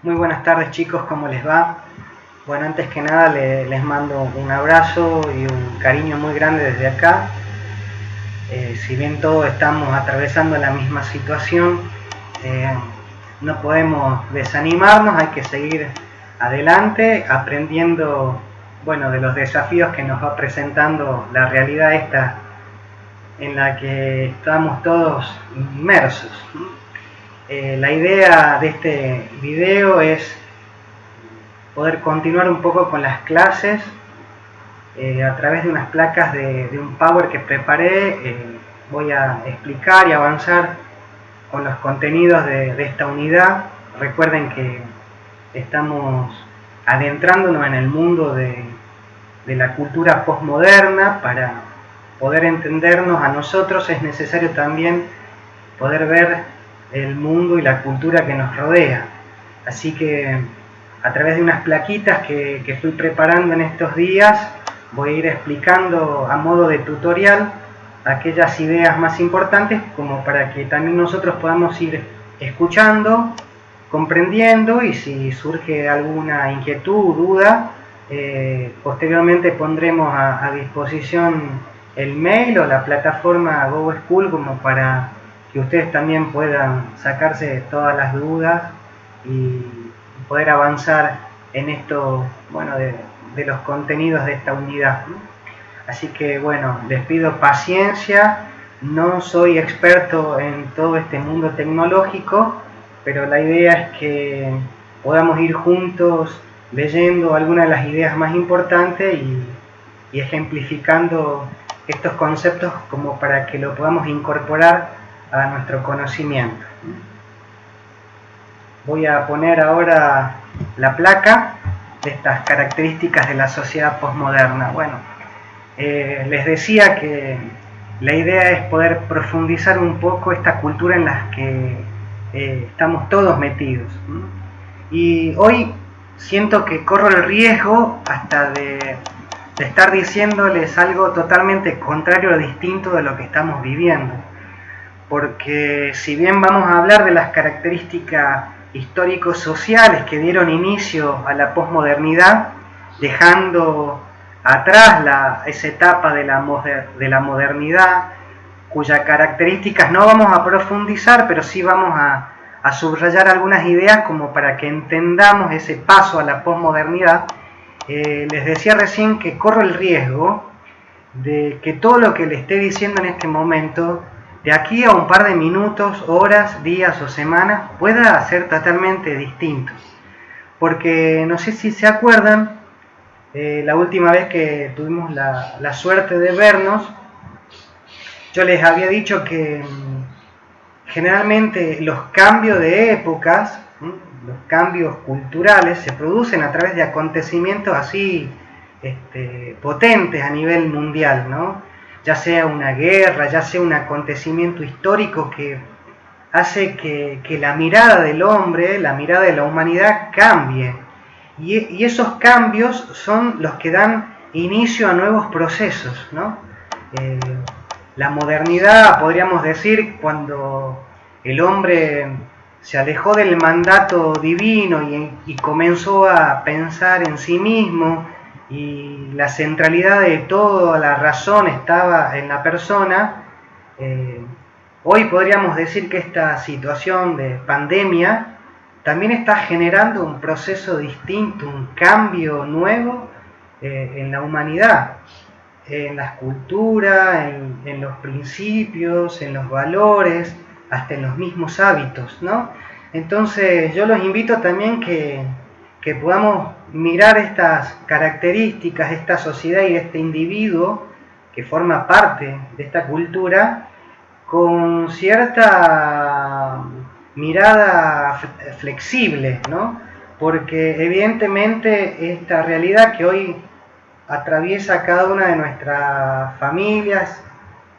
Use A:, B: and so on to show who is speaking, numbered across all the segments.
A: Muy buenas tardes chicos, ¿cómo les va? Bueno, antes que nada les mando un abrazo y un cariño muy grande desde acá. Si bien todos estamos atravesando la misma situación, eh, no podemos desanimarnos, hay que seguir adelante aprendiendo, bueno, de los desafíos que nos va presentando la realidad esta en la que estamos todos inmersos. La idea de este video es poder continuar un poco con las clases a través de unas placas de un Power que preparé. Voy a explicar y avanzar con los contenidos de esta unidad. Recuerden que estamos adentrándonos en el mundo de la cultura postmoderna. Para poder entendernos a nosotros es necesario también poder ver el mundo y la cultura que nos rodea. Así que a través de unas plaquitas que fui preparando en estos días, voy a ir explicando a modo de tutorial aquellas ideas más importantes, como para que también nosotros podamos ir escuchando, comprendiendo, y si surge alguna inquietud o duda, posteriormente pondremos a disposición el mail o la plataforma GoSchool como para que ustedes también puedan sacarse todas las dudas y poder avanzar en esto, bueno, de los contenidos de esta unidad. Así que bueno, les pido paciencia. No soy experto en todo este mundo tecnológico, pero la idea es que podamos ir juntos leyendo algunas de las ideas más importantes y ejemplificando estos conceptos como para que lo podamos incorporar a nuestro conocimiento. Voy a poner ahora la placa de estas características de la sociedad postmoderna. Bueno, les decía que la idea es poder profundizar un poco esta cultura en la que estamos todos metidos. Y hoy siento que corro el riesgo hasta de estar diciéndoles algo totalmente contrario o distinto de lo que estamos viviendo. Porque si bien vamos a hablar de las características históricos sociales que dieron inicio a la posmodernidad, dejando atrás esa etapa de la modernidad, cuyas características no vamos a profundizar, pero sí vamos a subrayar algunas ideas como para que entendamos ese paso a la posmodernidad. Les decía recién que corro el riesgo de que todo lo que le esté diciendo en este momento, de aquí a un par de minutos, horas, días o semanas, pueda ser totalmente distinto. Porque no sé si se acuerdan, la última vez que tuvimos la suerte de vernos, yo les había dicho que generalmente los cambios de épocas, los cambios culturales, se producen a través de acontecimientos así potentes a nivel mundial, ¿no? Ya sea una guerra, ya sea un acontecimiento histórico que hace que la mirada del hombre, la mirada de la humanidad cambie. Y esos cambios son los que dan inicio a nuevos procesos, ¿no? La modernidad, podríamos decir, cuando el hombre se alejó del mandato divino y comenzó a pensar en sí mismo, y la centralidad de toda la razón estaba en la persona, hoy podríamos decir que esta situación de pandemia también está generando un proceso distinto, un cambio nuevo en la humanidad, en las culturas, en los principios, en los valores, hasta en los mismos hábitos, ¿no? Entonces yo los invito también que podamos mirar estas características, esta sociedad y este individuo que forma parte de esta cultura con cierta mirada flexible, ¿no? Porque evidentemente esta realidad que hoy atraviesa cada una de nuestras familias,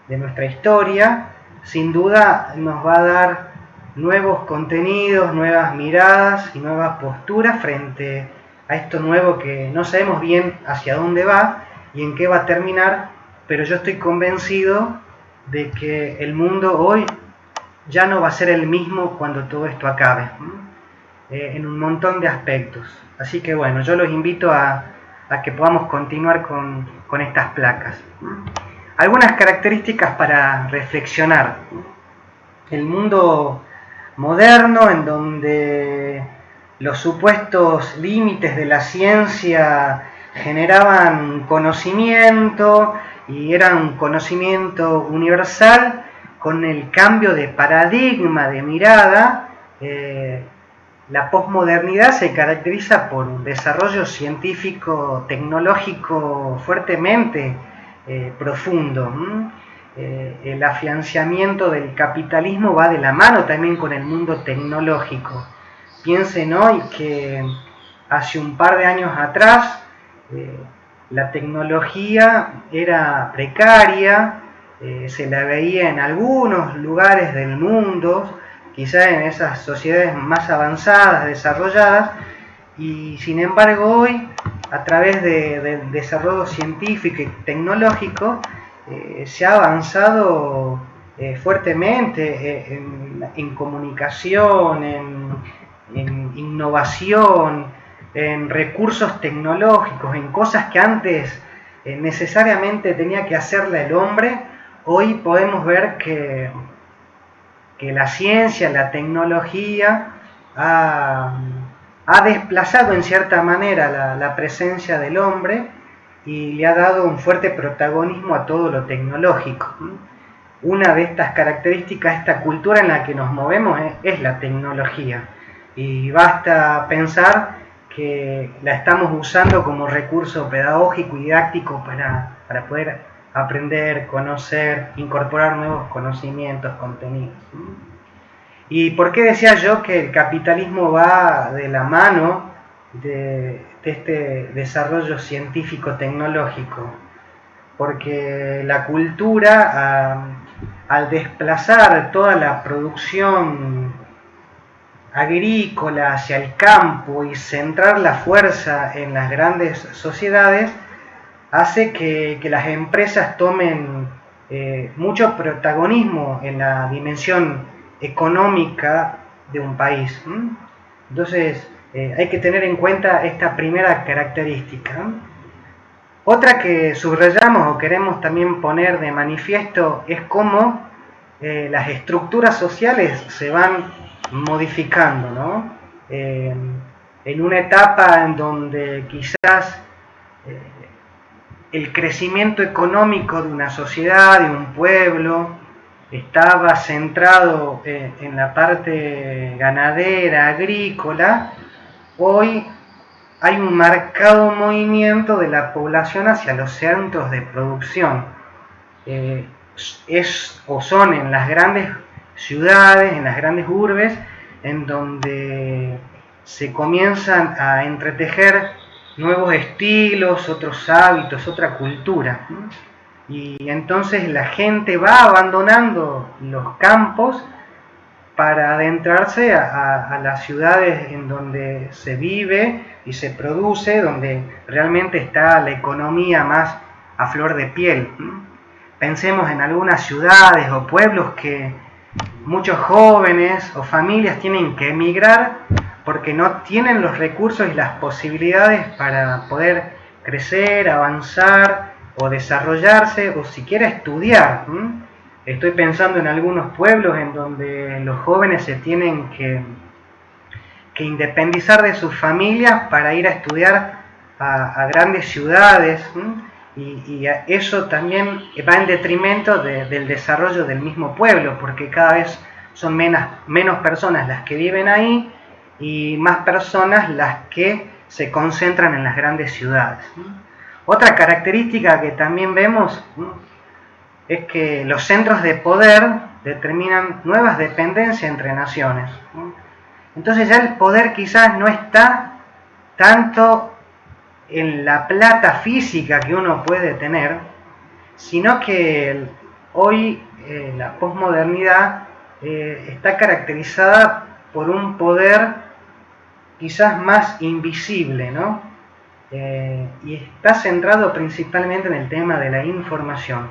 A: de nuestra historia, sin duda nos va a dar nuevos contenidos, nuevas miradas y nuevas posturas frente a esto nuevo que no sabemos bien hacia dónde va y en qué va a terminar, pero yo estoy convencido de que el mundo hoy ya no va a ser el mismo cuando todo esto acabe. en un montón de aspectos. Así que bueno, yo los invito a que podamos continuar con estas placas. Algunas características para reflexionar. El mundo moderno, en donde los supuestos límites de la ciencia generaban conocimiento y era un conocimiento universal, con el cambio de paradigma, de mirada, la posmodernidad se caracteriza por un desarrollo científico, tecnológico fuertemente profundo. El afianzamiento del capitalismo va de la mano también con el mundo tecnológico. Piensen hoy que hace un par de años atrás la tecnología era precaria, se la veía en algunos lugares del mundo, quizá en esas sociedades más avanzadas, desarrolladas, y sin embargo hoy, a través del desarrollo científico y tecnológico, se ha avanzado fuertemente en comunicación, en innovación, en recursos tecnológicos, en cosas que antes necesariamente tenía que hacerla el hombre. Hoy podemos ver que la ciencia, la tecnología ha desplazado en cierta manera la presencia del hombre y le ha dado un fuerte protagonismo a todo lo tecnológico. Una de estas características, esta cultura en la que nos movemos es la tecnología, y basta pensar que la estamos usando como recurso pedagógico y didáctico para poder aprender, conocer, incorporar nuevos conocimientos, contenidos. ¿Y por qué decía yo que el capitalismo va de la mano de este desarrollo científico-tecnológico? Porque la cultura, al desplazar toda la producción agrícola hacia el campo y centrar la fuerza en las grandes sociedades, hace que las empresas tomen mucho protagonismo en la dimensión económica de un país. Entonces hay que tener en cuenta esta primera característica. Otra que subrayamos o queremos también poner de manifiesto es cómo las estructuras sociales se van modificando, ¿no? En una etapa en donde quizás el crecimiento económico de una sociedad, de un pueblo, estaba centrado en la parte ganadera, agrícola, hoy hay un marcado movimiento de la población hacia los centros de producción. Son en las grandes ciudades, en las grandes urbes, en donde se comienzan a entretejer nuevos estilos, otros hábitos, otra cultura. Y entonces la gente va abandonando los campos para adentrarse a las ciudades en donde se vive y se produce, donde realmente está la economía más a flor de piel. Pensemos en algunas ciudades o pueblos que muchos jóvenes o familias tienen que emigrar porque no tienen los recursos y las posibilidades para poder crecer, avanzar o desarrollarse o siquiera estudiar. Estoy pensando en algunos pueblos en donde los jóvenes se tienen que independizar de sus familias para ir a estudiar a grandes ciudades, y eso también va en detrimento del desarrollo del mismo pueblo, porque cada vez son menos personas las que viven ahí y más personas las que se concentran en las grandes ciudades. Otra característica que también vemos es que los centros de poder determinan nuevas dependencias entre naciones. Entonces ya el poder quizás no está tanto en la plata física que uno puede tener, sino que hoy la posmodernidad está caracterizada por un poder quizás más invisible, ¿no? Y está centrado principalmente en el tema de la información.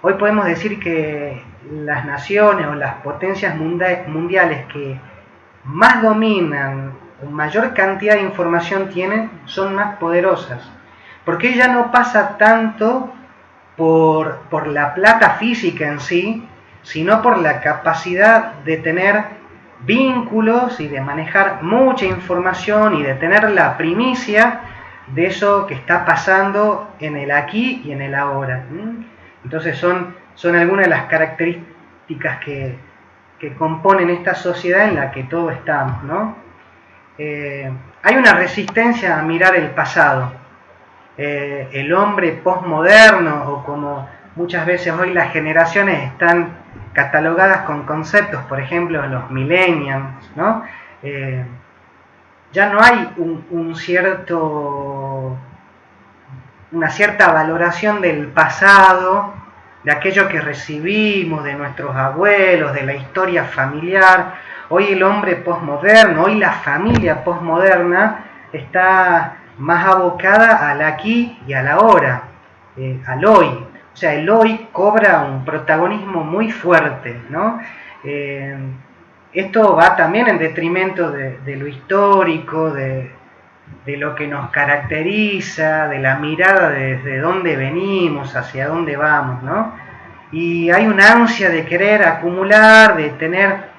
A: Hoy podemos decir que las naciones o las potencias mundiales que más dominan, mayor cantidad de información tienen, son más poderosas. Porque ella no pasa tanto por la plata física en sí, sino por la capacidad de tener vínculos y de manejar mucha información y de tener la primicia de eso que está pasando en el aquí y en el ahora. Entonces son algunas de las características que componen esta sociedad en la que todos estamos, ¿no? Hay una resistencia a mirar el pasado. El hombre postmoderno, o como muchas veces hoy las generaciones están catalogadas con conceptos, por ejemplo los millennials, ¿no? Ya no hay una cierta valoración del pasado, de aquello que recibimos, de nuestros abuelos, de la historia familiar. Hoy el hombre postmoderno, hoy la familia postmoderna está más abocada al aquí y al ahora, al hoy. O sea, el hoy cobra un protagonismo muy fuerte, ¿no? Esto va también en detrimento de lo histórico, de lo que nos caracteriza, de la mirada desde dónde venimos, hacia dónde vamos, ¿no? Y hay una ansia de querer acumular, de tener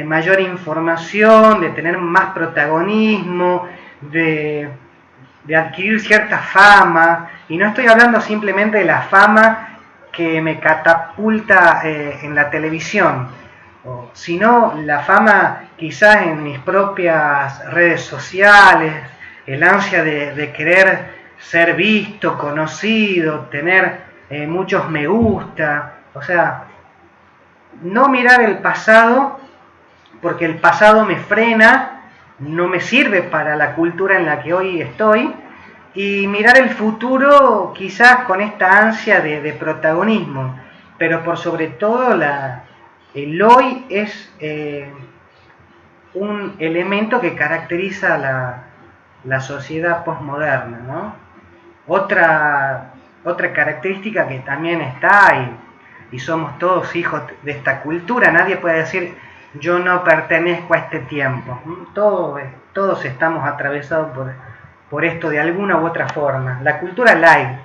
A: mayor información, de tener más protagonismo, de adquirir cierta fama, y no estoy hablando simplemente de la fama que me catapulta en la televisión, sino la fama quizás en mis propias redes sociales, el ansia de querer ser visto, conocido, tener muchos me gusta, o sea, no mirar el pasado, porque el pasado me frena, no me sirve para la cultura en la que hoy estoy, y mirar el futuro quizás con esta ansia de protagonismo, pero por sobre todo el hoy es un elemento que caracteriza la sociedad postmoderna, ¿no? Otra característica que también está, y somos todos hijos de esta cultura, nadie puede decir yo no pertenezco a este tiempo, todos estamos atravesados por esto de alguna u otra forma. La cultura light,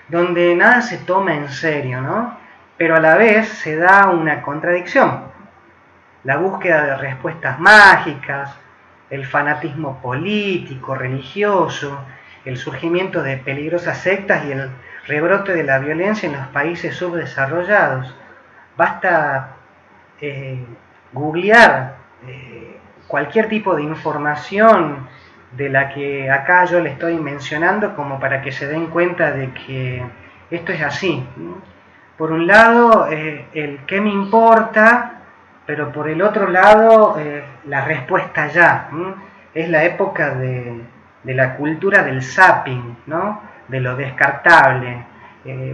A: donde nada se toma en serio, ¿no? Pero a la vez se da una contradicción. La búsqueda de respuestas mágicas, el fanatismo político, religioso, el surgimiento de peligrosas sectas y el rebrote de la violencia en los países subdesarrollados. Basta googlear cualquier tipo de información de la que acá yo le estoy mencionando como para que se den cuenta de que esto es así. Por un lado, el qué me importa, pero por el otro lado, la respuesta ya. Es la época de la cultura del zapping, ¿no? De lo descartable.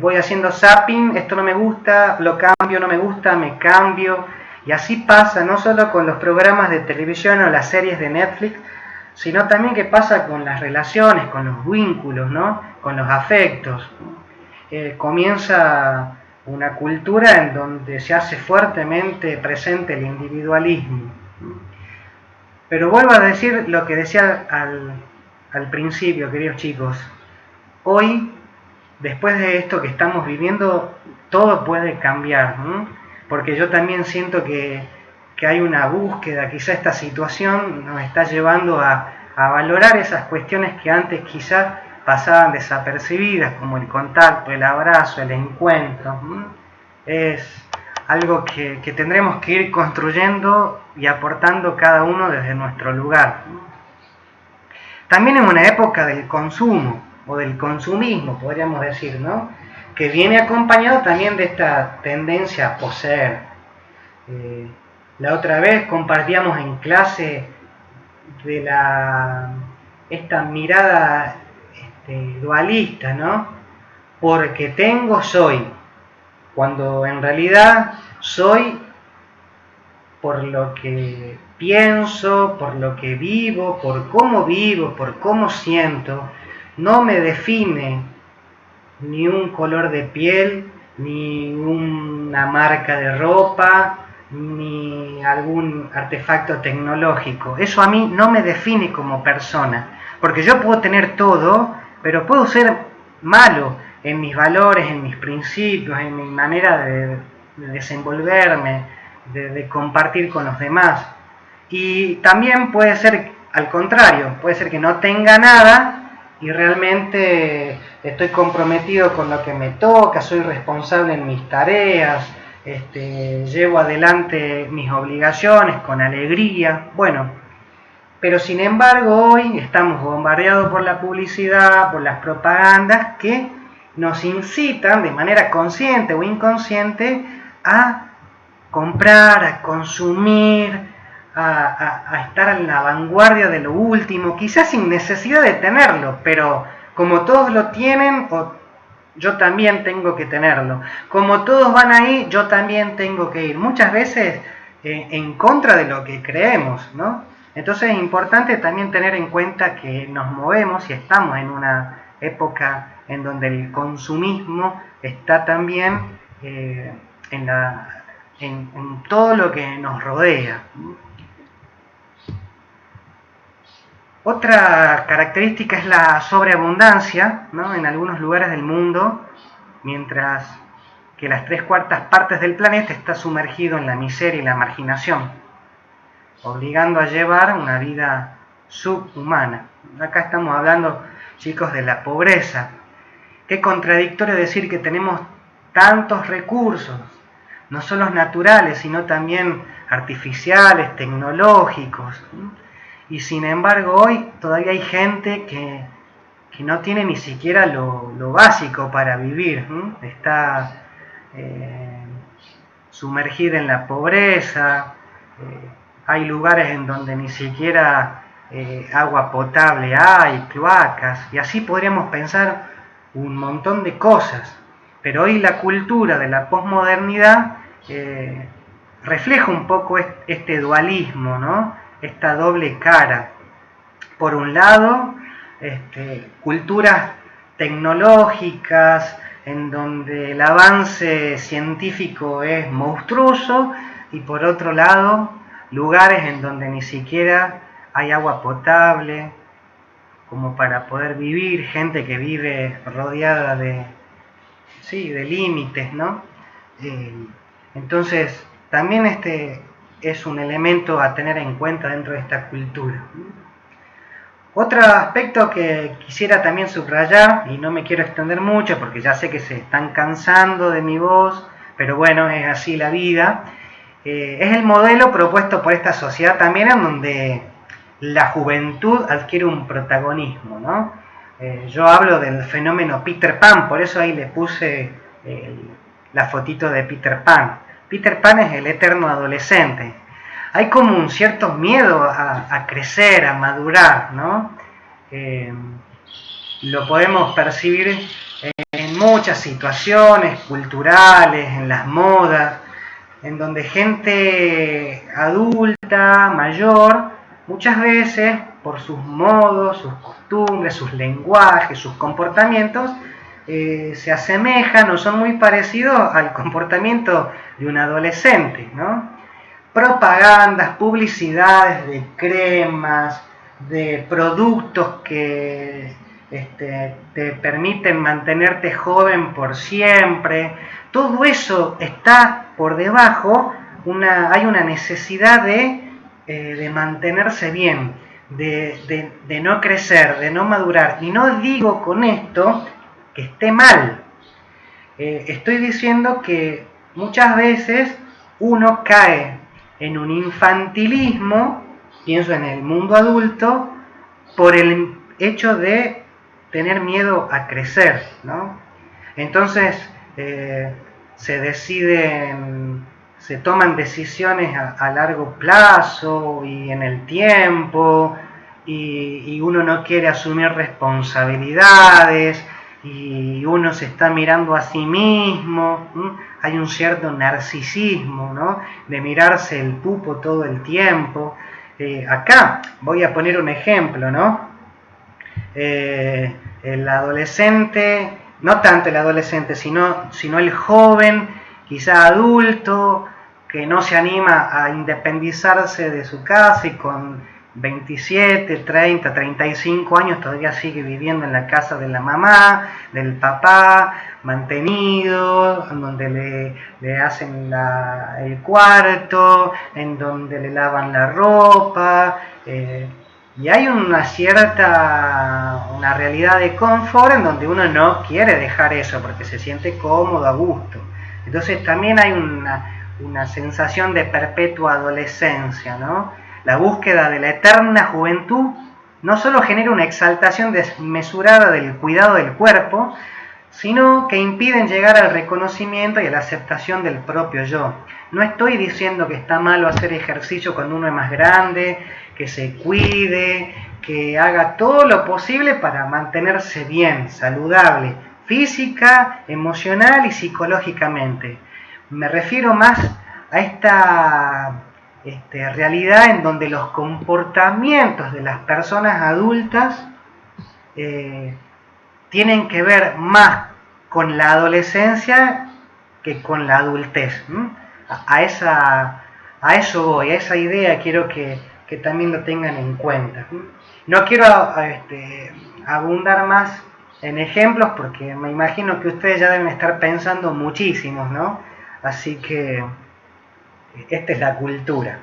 A: Voy haciendo zapping, esto no me gusta, lo cambio, no me gusta, me cambio. Y así pasa no solo con los programas de televisión o las series de Netflix, sino también que pasa con las relaciones, con los vínculos, ¿no? Con los afectos. Comienza una cultura en donde se hace fuertemente presente el individualismo. Pero vuelvo a decir lo que decía al principio, queridos chicos. Hoy, después de esto que estamos viviendo, todo puede cambiar, ¿no? Porque yo también siento que hay una búsqueda, quizá esta situación nos está llevando a valorar esas cuestiones que antes quizás pasaban desapercibidas, como el contacto, el abrazo, el encuentro. Es algo que tendremos que ir construyendo y aportando cada uno desde nuestro lugar. También en una época del consumo, o del consumismo, podríamos decir, ¿no? Que viene acompañado también de esta tendencia a poseer. La otra vez compartíamos en clase de esta mirada dualista, ¿no? Porque tengo, soy, cuando en realidad soy por lo que pienso, por lo que vivo, por cómo siento. No me define ni un color de piel, ni una marca de ropa, ni algún artefacto tecnológico. Eso a mí no me define como persona, porque yo puedo tener todo, pero puedo ser malo en mis valores, en mis principios, en mi manera de desenvolverme, de compartir con los demás. Y también puede ser al contrario, puede ser que no tenga nada y realmente estoy comprometido con lo que me toca, soy responsable en mis tareas, llevo adelante mis obligaciones con alegría. Bueno, pero sin embargo hoy estamos bombardeados por la publicidad, por las propagandas que nos incitan de manera consciente o inconsciente a comprar, a consumir, a estar en la vanguardia de lo último, quizás sin necesidad de tenerlo, pero como todos lo tienen, yo también tengo que tenerlo. Como todos van ahí, yo también tengo que ir. Muchas veces en contra de lo que creemos, ¿no? Entonces es importante también tener en cuenta que nos movemos y estamos en una época en donde el consumismo está también en todo lo que nos rodea. Otra característica es la sobreabundancia, ¿no? En algunos lugares del mundo, mientras que las 3/4 partes del planeta está sumergido en la miseria y la marginación, obligando a llevar una vida subhumana. Acá estamos hablando, chicos, de la pobreza. Qué contradictorio decir que tenemos tantos recursos, no solo naturales, sino también artificiales, tecnológicos. Y sin embargo hoy todavía hay gente que no tiene ni siquiera lo básico para vivir. Está sumergida en la pobreza. Hay lugares en donde ni siquiera agua potable hay, cloacas, y así podríamos pensar un montón de cosas. Pero hoy la cultura de la posmodernidad refleja un poco este dualismo, ¿no? Esta doble cara. Por un lado, culturas tecnológicas en donde el avance científico es monstruoso, y por otro lado, lugares en donde ni siquiera hay agua potable como para poder vivir, gente que vive rodeada de límites, ¿no? Entonces, también es un elemento a tener en cuenta dentro de esta cultura. Otro aspecto que quisiera también subrayar, y no me quiero extender mucho porque ya sé que se están cansando de mi voz, pero bueno, es así la vida, es el modelo propuesto por esta sociedad también, en donde la juventud adquiere un protagonismo, ¿no? Yo hablo del fenómeno Peter Pan, por eso ahí le puse la fotito de Peter Pan. Peter Pan es el eterno adolescente. Hay como un cierto miedo a crecer, a madurar, ¿no? Lo podemos percibir en muchas situaciones culturales, en las modas, en donde gente adulta, mayor, muchas veces por sus modos, sus costumbres, sus lenguajes, sus comportamientos, se asemejan o son muy parecidos al comportamiento de un adolescente, ¿no? Propagandas, publicidades de cremas, de productos que te permiten mantenerte joven por siempre. Todo eso está por debajo, hay una necesidad de mantenerse bien, de no crecer, de no madurar. Y no digo con esto que esté mal. Estoy diciendo que muchas veces uno cae en un infantilismo, pienso en el mundo adulto, por el hecho de tener miedo a crecer, ¿no? Entonces se toman decisiones a largo plazo y en el tiempo, y uno no quiere asumir responsabilidades, y uno se está mirando a sí mismo. Hay un cierto narcisismo, ¿no? De mirarse el pupo todo el tiempo. Acá voy a poner un ejemplo, ¿no? El adolescente, no tanto el adolescente, sino el joven, quizá adulto, que no se anima a independizarse de su casa y con 27, 30, 35 años todavía sigue viviendo en la casa de la mamá, del papá, mantenido, en donde le hacen el cuarto, en donde le lavan la ropa, y hay una realidad de confort en donde uno no quiere dejar eso porque se siente cómodo, a gusto. Entonces también hay una sensación de perpetua adolescencia, ¿no? La búsqueda de la eterna juventud no solo genera una exaltación desmesurada del cuidado del cuerpo, sino que impiden llegar al reconocimiento y a la aceptación del propio yo. No estoy diciendo que está malo hacer ejercicio cuando uno es más grande, que se cuide, que haga todo lo posible para mantenerse bien, saludable, física, emocional y psicológicamente. Me refiero más a esta realidad en donde los comportamientos de las personas adultas tienen que ver más con la adolescencia que con la adultez. A eso voy, a esa idea quiero que también lo tengan en cuenta. No quiero abundar más en ejemplos porque me imagino que ustedes ya deben estar pensando muchísimos, ¿no? Así que esta es la cultura.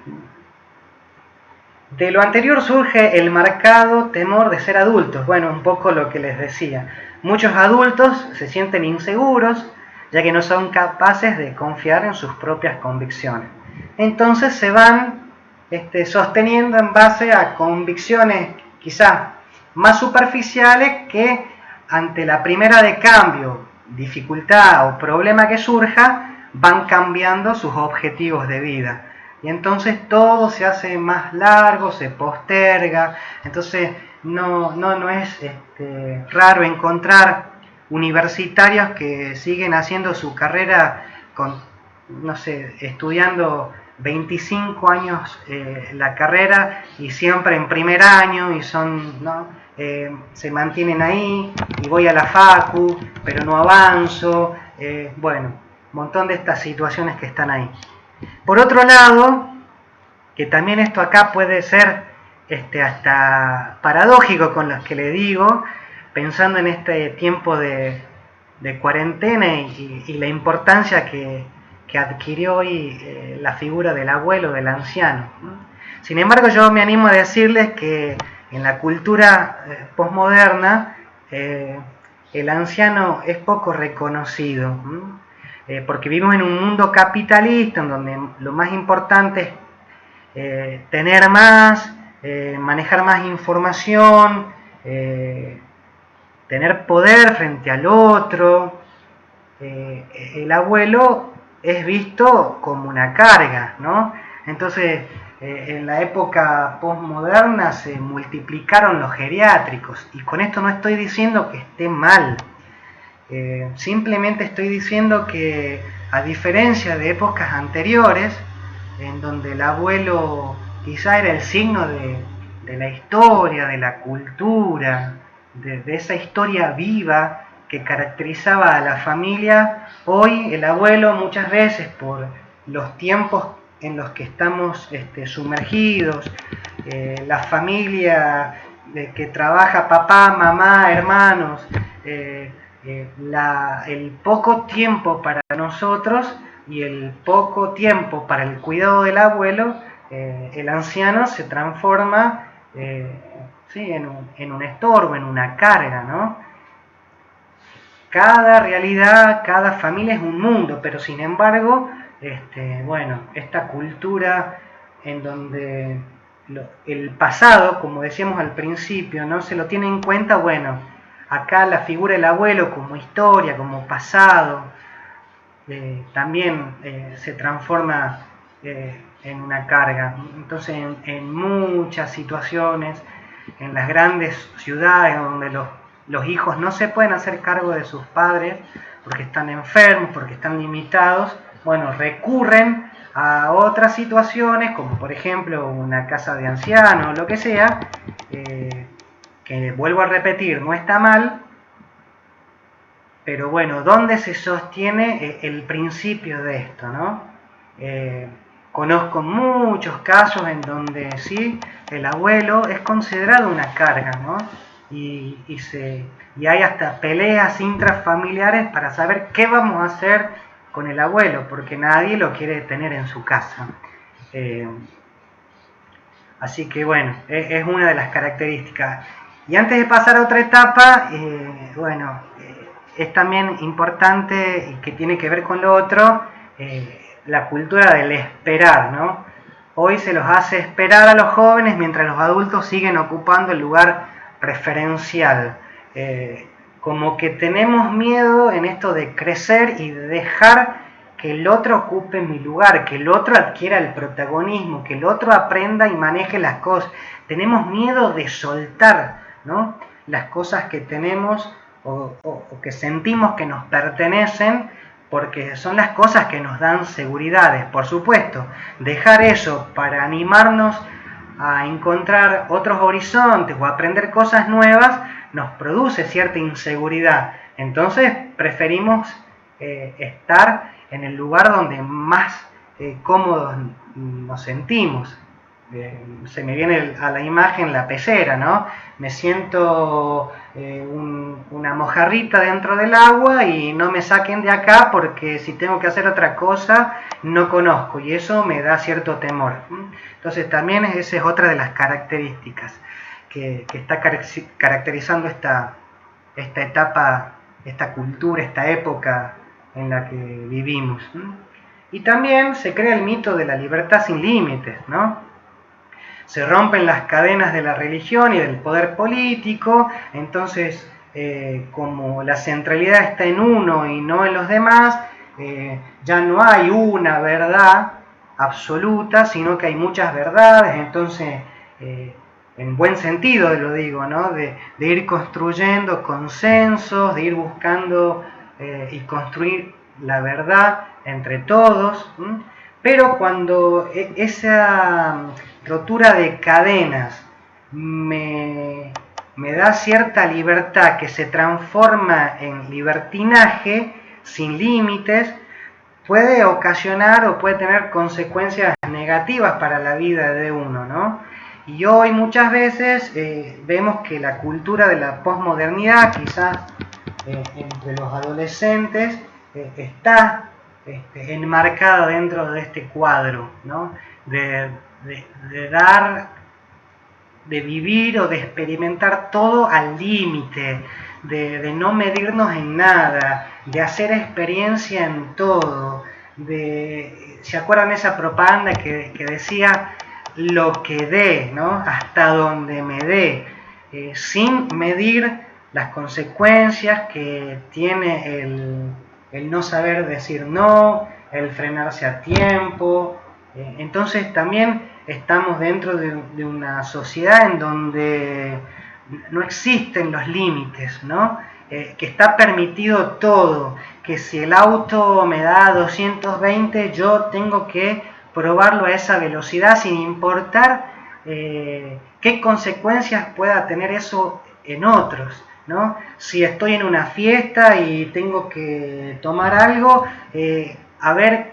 A: De lo anterior surge el marcado temor de ser adultos. Bueno, un poco lo que les decía. Muchos adultos se sienten inseguros, ya que no son capaces de confiar en sus propias convicciones. Entonces se van sosteniendo en base a convicciones quizás más superficiales que ante la primera de cambio, dificultad o problema que surja, van cambiando sus objetivos de vida. Y entonces todo se hace más largo, se posterga. Entonces no es raro encontrar universitarios que siguen haciendo su carrera estudiando 25 años la carrera y siempre en primer año y se mantienen ahí y voy a la facu, pero no avanzo. Bueno, un montón de estas situaciones que están ahí. Por otro lado, que también esto acá puede ser hasta paradójico con los que le digo, pensando en este tiempo de cuarentena y la importancia que adquirió hoy la figura del abuelo, del anciano. Sin embargo, yo me animo a decirles que en la cultura posmoderna el anciano es poco reconocido, porque vivimos en un mundo capitalista en donde lo más importante es tener más, manejar más información, tener poder frente al otro. El abuelo es visto como una carga, ¿no? Entonces, en la época posmoderna se multiplicaron los geriátricos, y con esto no estoy diciendo que esté mal, simplemente estoy diciendo que, a diferencia de épocas anteriores, en donde el abuelo quizá era el signo de la historia, de la cultura, de esa historia viva que caracterizaba a la familia, hoy el abuelo muchas veces, por los tiempos en los que estamos sumergidos, la familia que trabaja papá, mamá, hermanos, el poco tiempo para nosotros y el poco tiempo para el cuidado del abuelo, el anciano se transforma en un estorbo, en una carga, ¿no? Cada realidad, cada familia es un mundo, pero sin embargo, esta cultura en donde el pasado, como decíamos al principio, no se lo tiene en cuenta, bueno, acá la figura del abuelo como historia, como pasado, también se transforma en una carga. Entonces, en muchas situaciones, en las grandes ciudades donde los hijos no se pueden hacer cargo de sus padres porque están enfermos, porque están limitados, bueno, recurren a otras situaciones, como por ejemplo una casa de ancianos, lo que sea, que vuelvo a repetir, no está mal, pero bueno, ¿dónde se sostiene el principio de esto, no? Eh, Conozco muchos casos en donde sí, el abuelo es considerado una carga, ¿no? Y hay hasta peleas intrafamiliares para saber qué vamos a hacer con el abuelo, porque nadie lo quiere tener en su casa. Eh, Así que bueno, es una de las características. Y antes de pasar a otra etapa, es también importante y que tiene que ver con lo otro, la cultura del esperar, ¿no? Hoy se los hace esperar a los jóvenes mientras los adultos siguen ocupando el lugar preferencial. Como que tenemos miedo en esto de crecer y de dejar que el otro ocupe mi lugar, que el otro adquiera el protagonismo, que el otro aprenda y maneje las cosas. Tenemos miedo de soltar, ¿no?, las cosas que tenemos o que sentimos que nos pertenecen, porque son las cosas que nos dan seguridades. Por supuesto, dejar eso para animarnos a encontrar otros horizontes o aprender cosas nuevas nos produce cierta inseguridad. Entonces preferimos estar en el lugar donde más cómodos nos sentimos. Se me viene a la imagen la pecera, ¿no? Me siento una mojarrita dentro del agua y no me saquen de acá porque si tengo que hacer otra cosa no conozco, y eso me da cierto temor. Entonces también esa es otra de las características que está caracterizando esta etapa, esta cultura, esta época en la que vivimos. Y también se crea el mito de la libertad sin límites, ¿no? Se rompen las cadenas de la religión y del poder político, entonces como la centralidad está en uno y no en los demás, ya no hay una verdad absoluta, sino que hay muchas verdades. Entonces en buen sentido lo digo, ¿no? De ir construyendo consensos, de ir buscando y construir la verdad entre todos. Pero cuando esa rotura de cadenas me da cierta libertad que se transforma en libertinaje sin límites, puede ocasionar o puede tener consecuencias negativas para la vida de uno, ¿no? Y hoy muchas veces vemos que la cultura de la posmodernidad, quizás entre los adolescentes, está enmarcada dentro de este cuadro, ¿no? De dar, de vivir o de experimentar todo al límite, de no medirnos en nada, de hacer experiencia en todo. ¿Se acuerdan esa propaganda que decía lo que dé, ¿no? Hasta donde me dé, sin medir las consecuencias que tiene el no saber decir no, el frenarse a tiempo? Entonces también estamos dentro de una sociedad en donde no existen los límites, ¿no? Que está permitido todo, que si el auto me da 220, yo tengo que probarlo a esa velocidad sin importar qué consecuencias pueda tener eso en otros, ¿no? Si estoy en una fiesta y tengo que tomar algo, a ver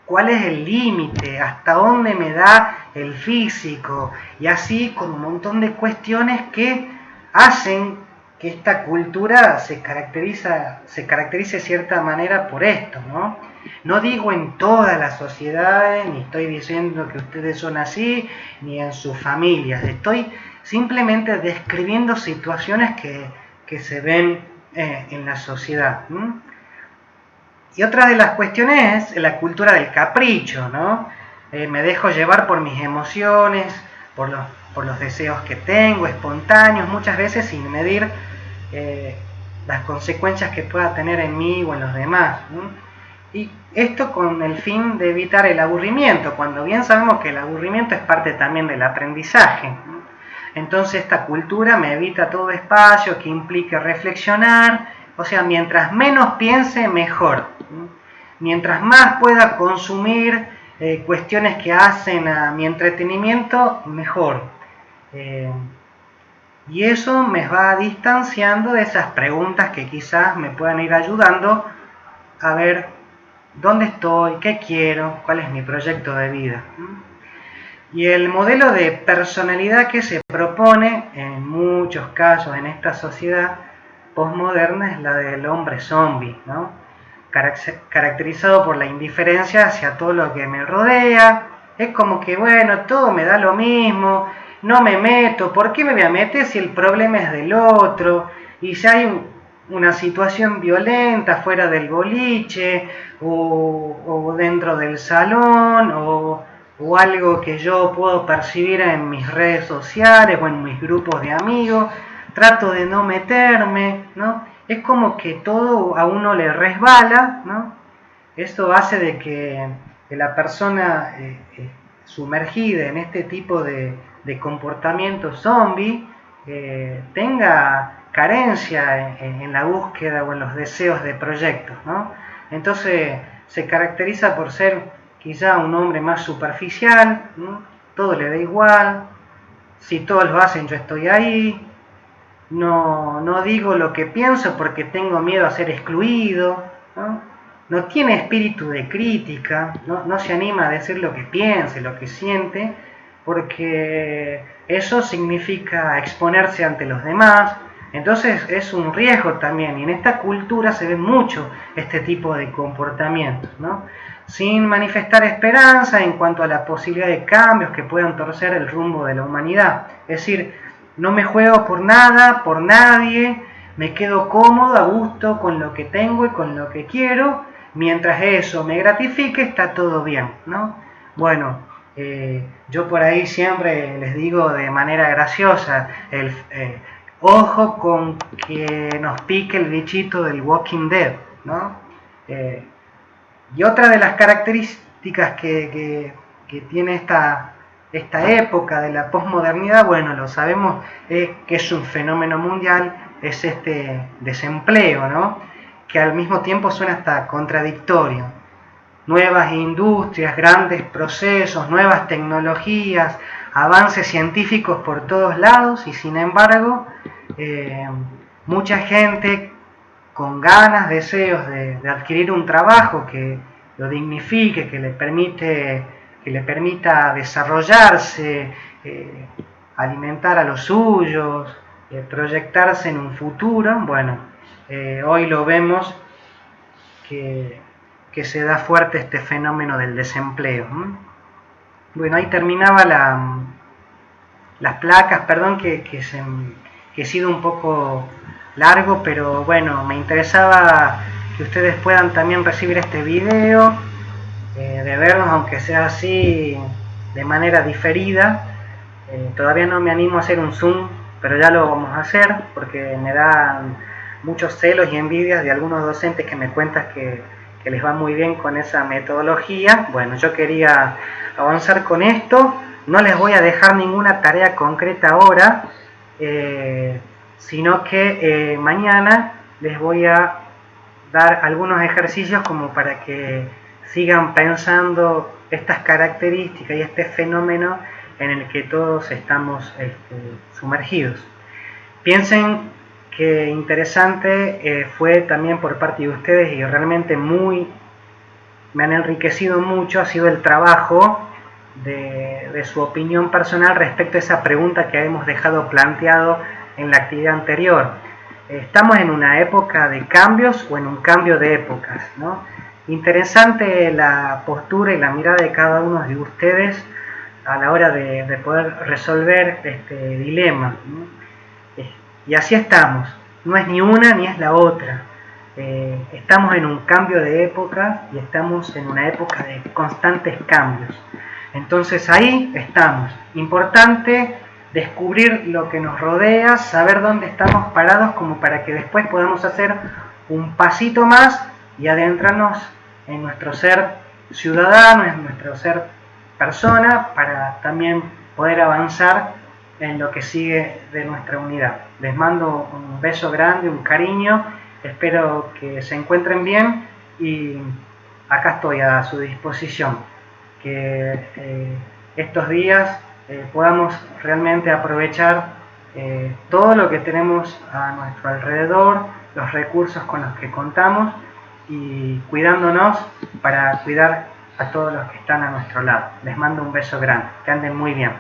A: cuál es el límite, hasta dónde me da el físico, y así con un montón de cuestiones que hacen que esta cultura se caracterice de cierta manera por esto, ¿no? No digo en todas las sociedades, ni estoy diciendo que ustedes son así, ni en sus familias, estoy simplemente describiendo situaciones que se ven en la sociedad. Y otra de las cuestiones es la cultura del capricho, ¿no? Me dejo llevar por mis emociones, por los deseos que tengo, espontáneos, muchas veces sin medir las consecuencias que pueda tener en mí o en los demás, ¿no? Y esto con el fin de evitar el aburrimiento, cuando bien sabemos que el aburrimiento es parte también del aprendizaje, ¿no? Entonces esta cultura me evita todo espacio que implique reflexionar, o sea, mientras menos piense, mejor. Mientras más pueda consumir cuestiones que hacen a mi entretenimiento, mejor. Y eso me va distanciando de esas preguntas que quizás me puedan ir ayudando a ver dónde estoy, qué quiero, cuál es mi proyecto de vida. Y el modelo de personalidad que se propone en muchos casos en esta sociedad postmoderna es la del hombre zombie, ¿no? Caracterizado por la indiferencia hacia todo lo que me rodea. Es como que, bueno, todo me da lo mismo, no me meto, ¿por qué me voy a meter si el problema es del otro? Y si hay una situación violenta fuera del boliche o dentro del salón o algo que yo puedo percibir en mis redes sociales o en mis grupos de amigos, trato de no meterme, ¿no? Es como que todo a uno le resbala, ¿no? Esto hace de que la persona sumergida en este tipo de comportamiento zombie tenga carencia en la búsqueda o en los deseos de proyectos, ¿no? Entonces se caracteriza por ser quizá un hombre más superficial, ¿no? Todo le da igual, si todos lo hacen yo estoy ahí, no digo lo que pienso porque tengo miedo a ser excluido, ¿no? No tiene espíritu de crítica, no se anima a decir lo que piense, lo que siente, porque eso significa exponerse ante los demás. Entonces es un riesgo también, y en esta cultura se ve mucho este tipo de comportamientos, ¿no? Sin manifestar esperanza en cuanto a la posibilidad de cambios que puedan torcer el rumbo de la humanidad. Es decir, no me juego por nada, por nadie, me quedo cómodo, a gusto con lo que tengo y con lo que quiero, mientras eso me gratifique está todo bien, ¿no? Bueno, yo por ahí siempre les digo de manera graciosa, ojo con que nos pique el bichito del Walking Dead, ¿no? Y otra de las características que tiene esta época de la posmodernidad, bueno, lo sabemos, que es un fenómeno mundial, es este desempleo, ¿no? Que al mismo tiempo suena hasta contradictorio. Nuevas industrias, grandes procesos, nuevas tecnologías, avances científicos por todos lados y sin embargo mucha gente con ganas, deseos de adquirir un trabajo que lo dignifique, que le permita desarrollarse, alimentar a los suyos, proyectarse en un futuro. Bueno, hoy lo vemos que se da fuerte este fenómeno del desempleo. Bueno, ahí terminaba las placas, perdón que he sido un poco largo, pero bueno, me interesaba que ustedes puedan también recibir este video, de vernos aunque sea así de manera diferida. Todavía no me animo a hacer un Zoom, pero ya lo vamos a hacer porque me dan muchos celos y envidias de algunos docentes que me cuentan que les va muy bien con esa metodología. Bueno, yo quería avanzar con esto, no les voy a dejar ninguna tarea concreta ahora, sino que mañana les voy a dar algunos ejercicios como para que sigan pensando estas características y este fenómeno en el que todos estamos sumergidos. Piensen que interesante fue también por parte de ustedes y realmente me han enriquecido mucho, ha sido el trabajo de su opinión personal respecto a esa pregunta que hemos dejado planteado en la actividad anterior. ¿Estamos en una época de cambios o en un cambio de épocas, ¿no? Interesante la postura y la mirada de cada uno de ustedes a la hora de poder resolver este dilema, ¿no? Y así estamos, no es ni una ni es la otra. Estamos en un cambio de época y estamos en una época de constantes cambios. Entonces ahí estamos. Importante descubrir lo que nos rodea, saber dónde estamos parados como para que después podamos hacer un pasito más y adentrarnos en nuestro ser ciudadano, en nuestro ser persona, para también poder avanzar en lo que sigue de nuestra unidad. Les mando un beso grande, un cariño, espero que se encuentren bien y acá estoy a su disposición. Que estos días podamos realmente aprovechar todo lo que tenemos a nuestro alrededor, los recursos con los que contamos y cuidándonos para cuidar a todos los que están a nuestro lado. Les mando un beso grande, que anden muy bien.